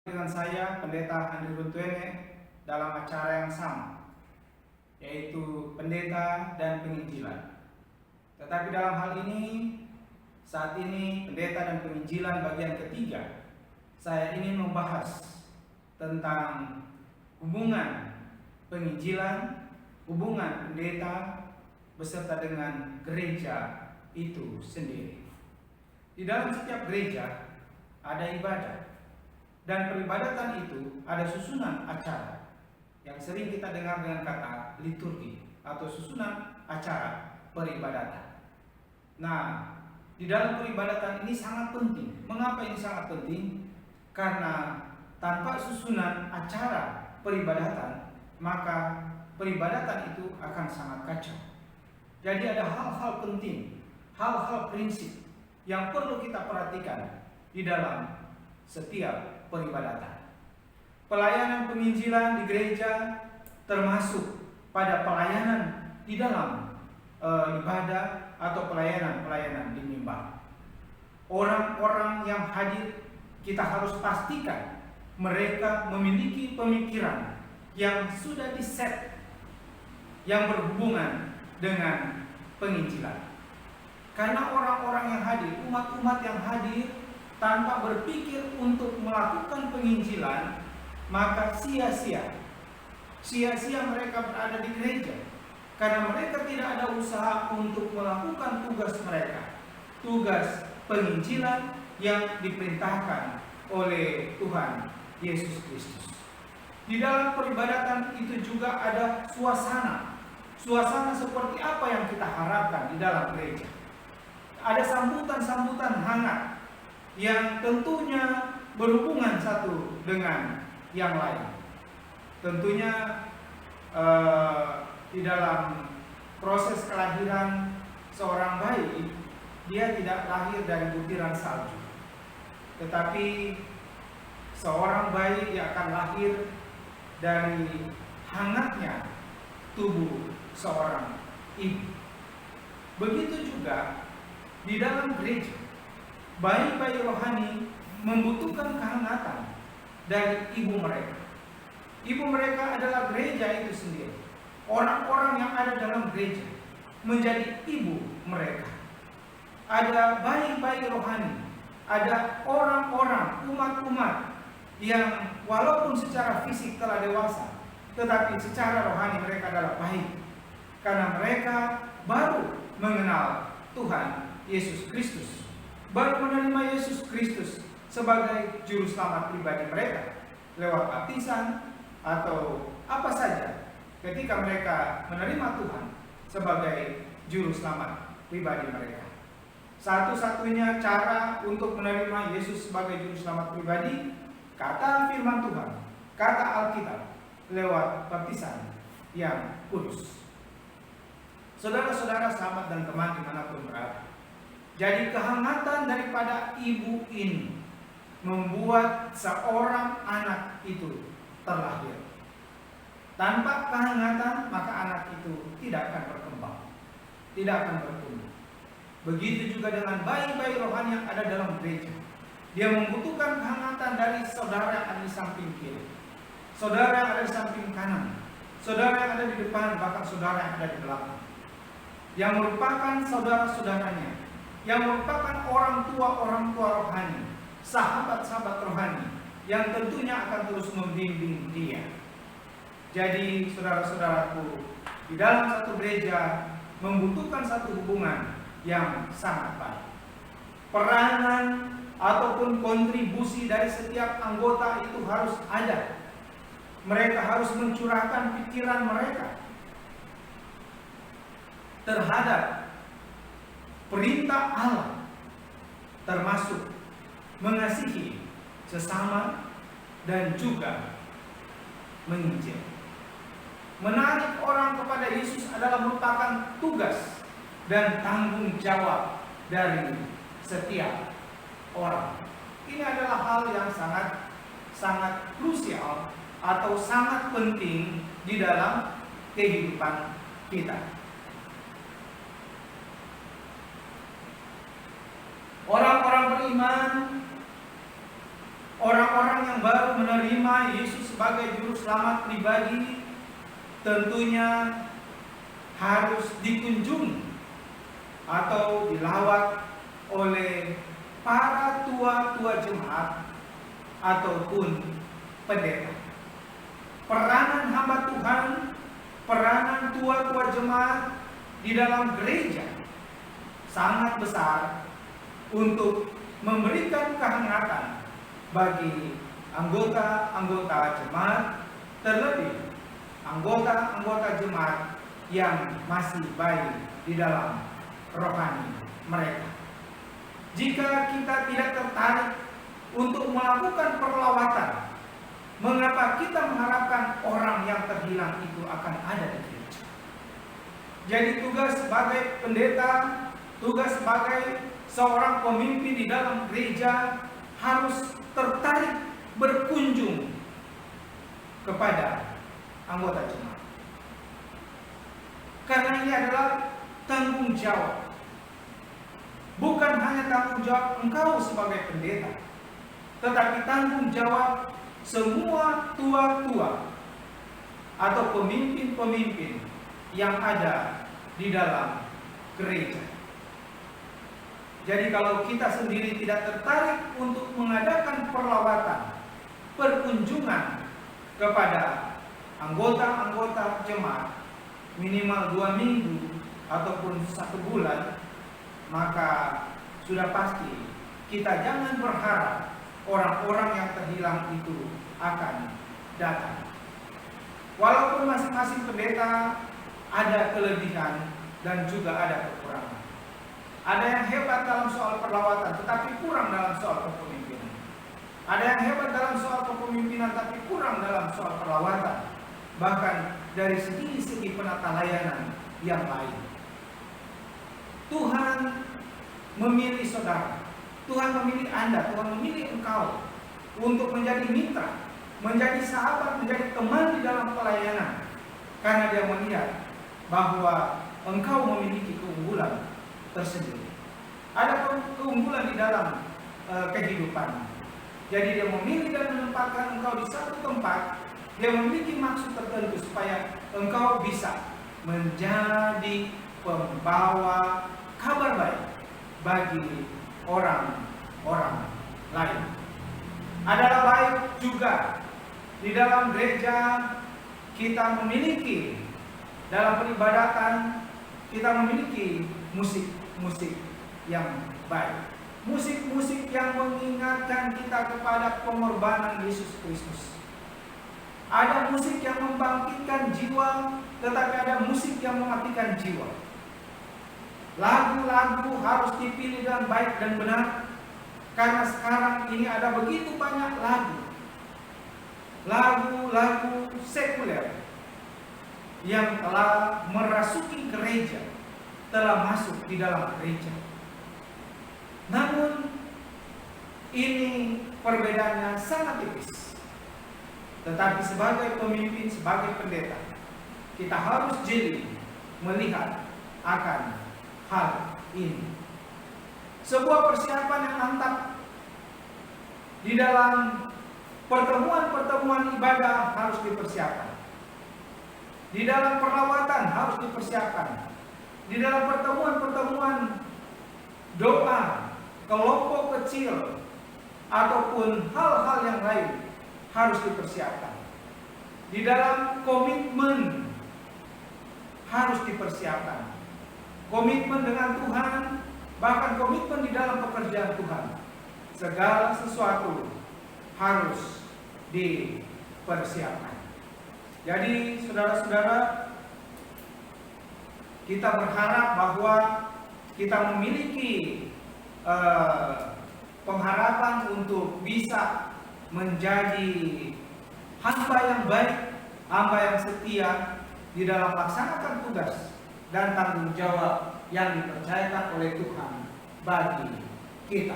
Dengan saya, Pendeta Andri Rutuene, dalam acara yang sama, yaitu Pendeta dan Penginjilan. Tetapi dalam hal ini, saat ini Pendeta dan Penginjilan bagian ketiga, saya ingin membahas tentang hubungan penginjilan, hubungan pendeta beserta dengan gereja itu sendiri. Di dalam setiap gereja ada ibadah. Dan peribadatan itu ada susunan acara yang sering kita dengar dengan kata liturgi atau susunan acara peribadatan. Nah, di dalam peribadatan ini sangat penting. Mengapa ini sangat penting? Karena tanpa susunan acara peribadatan, maka peribadatan itu akan sangat kacau. Jadi ada hal-hal penting, hal-hal prinsip yang perlu kita perhatikan di dalam setiap peribadatan. Pelayanan penginjilan di gereja termasuk pada pelayanan di dalam ibadah atau pelayanan-pelayanan di mimbar. Orang-orang yang hadir, kita harus pastikan mereka memiliki pemikiran yang sudah diset, yang berhubungan dengan penginjilan. Karena orang-orang yang hadir, umat-umat yang hadir tanpa berpikir untuk melakukan penginjilan, maka sia-sia mereka berada di gereja. Karena mereka tidak ada usaha untuk melakukan tugas mereka, tugas penginjilan yang diperintahkan oleh Tuhan Yesus Kristus. Di dalam peribadatan itu juga ada suasana seperti apa yang kita harapkan di dalam gereja. Ada sambutan-sambutan hangat yang tentunya berhubungan satu dengan yang lain. Tentunya di dalam proses kelahiran seorang bayi, dia tidak lahir dari butiran salju, tetapi seorang bayi dia akan lahir dari hangatnya tubuh seorang ibu. Begitu juga di dalam gereja, bayi-bayi rohani membutuhkan kehangatan dari ibu mereka. Ibu mereka adalah gereja itu sendiri. Orang-orang yang ada dalam gereja menjadi ibu mereka. Ada bayi-bayi rohani, ada orang-orang, umat-umat yang walaupun secara fisik telah dewasa, tetapi secara rohani mereka adalah bayi. Karena mereka baru mengenal Tuhan Yesus Kristus, baru menerima Yesus Kristus sebagai juru selamat pribadi mereka lewat baptisan atau apa saja. Ketika mereka menerima Tuhan sebagai juru selamat pribadi mereka, satu-satunya cara untuk menerima Yesus sebagai juru selamat pribadi, kata firman Tuhan, kata Alkitab, lewat baptisan yang kudus. Saudara-saudara, sahabat dan teman dimanapun berada, jadi kehangatan daripada ibu ini membuat seorang anak itu terlahir. Tanpa kehangatan, maka anak itu tidak akan berkembang, tidak akan bertumbuh. Begitu juga dengan bayi-bayi rohani yang ada dalam gereja. Dia membutuhkan kehangatan dari saudara yang ada di samping kiri, saudara yang ada di samping kanan, saudara yang ada di depan, bahkan saudara yang ada di belakang, yang merupakan saudara-saudaranya, yang merupakan orang tua rohani, sahabat-sahabat rohani, yang tentunya akan terus membimbing dia. Jadi saudara-saudaraku, di dalam satu gereja membutuhkan satu hubungan yang sangat baik. Peranan ataupun kontribusi dari setiap anggota itu harus ada. Mereka harus mencurahkan pikiran mereka terhadap perintah Allah, termasuk mengasihi sesama dan juga menginjil. Menarik orang kepada Yesus adalah merupakan tugas dan tanggung jawab dari setiap orang. Ini adalah hal yang sangat krusial atau sangat penting di dalam kehidupan kita. Orang-orang beriman orang-orang yang baru menerima Yesus sebagai juru selamat pribadi tentunya harus dikunjungi atau dilawat oleh para tua-tua jemaat ataupun pendeta. Peranan hamba Tuhan, peranan tua-tua jemaat di dalam gereja sangat besar untuk memberikan kehangatan bagi anggota-anggota jemaat, terlebih anggota-anggota jemaat yang masih baik di dalam rohani mereka. Jika kita tidak tertarik untuk melakukan perlawatan, mengapa kita mengharapkan orang yang terhilang itu akan ada di gereja? Jadi tugas sebagai pendeta, tugas sebagai seorang pemimpin di dalam gereja harus tertarik berkunjung kepada anggota jemaat. Karena ini adalah tanggung jawab. Bukan hanya tanggung jawab engkau sebagai pendeta, tetapi tanggung jawab semua tua-tua atau pemimpin-pemimpin yang ada di dalam gereja. Jadi kalau kita sendiri tidak tertarik untuk mengadakan perlawatan, perkunjungan kepada anggota-anggota jemaat minimal 2 minggu ataupun 1 bulan, maka sudah pasti kita jangan berharap orang-orang yang terhilang itu akan datang. Walaupun masing-masing pendeta ada kelebihan dan juga ada kekurangan. Ada yang hebat dalam soal perlawatan tetapi kurang dalam soal kepemimpinan. Ada yang hebat dalam soal kepemimpinan tapi kurang dalam soal perlawatan. Bahkan dari segi penata layanan yang lain. Tuhan memilih saudara, Tuhan memilih Anda, Tuhan memilih engkau untuk menjadi mitra, menjadi sahabat, menjadi teman di dalam pelayanan. Karena dia melihat bahwa engkau memiliki keunggulan tersendiri. Ada keunggulan di dalam kehidupan. Jadi dia memilih dan menempatkan engkau di satu tempat. Dia memiliki maksud tertentu supaya engkau bisa menjadi pembawa kabar baik bagi orang-orang lain. Adalah baik juga di dalam gereja kita memiliki, dalam peribadatan kita memiliki musik-musik yang baik. Musik-musik yang mengingatkan kita kepada pengorbanan Yesus Kristus. Ada musik yang membangkitkan jiwa, tetapi ada musik yang mematikan jiwa. Lagu-lagu harus dipilih dengan baik dan benar, karena sekarang ini ada begitu banyak lagu-lagu sekuler yang telah merasuki gereja, telah masuk di dalam gereja. Namun ini perbedaannya sangat tipis. Tetapi sebagai pemimpin, sebagai pendeta, kita harus jeli melihat akan hal ini. Sebuah persiapan yang mantap di dalam pertemuan-pertemuan ibadah harus dipersiapkan. Di dalam perlawatan harus dipersiapkan. Di dalam pertemuan-pertemuan doa, kelompok kecil, ataupun hal-hal yang lain harus dipersiapkan. Di dalam komitmen harus dipersiapkan. Komitmen dengan Tuhan, bahkan komitmen di dalam pekerjaan Tuhan. Segala sesuatu harus dipersiapkan. Jadi saudara-saudara, kita berharap bahwa kita memiliki pengharapan untuk bisa menjadi hamba yang baik, hamba yang setia di dalam melaksanakan tugas dan tanggung jawab yang dipercayakan oleh Tuhan bagi kita.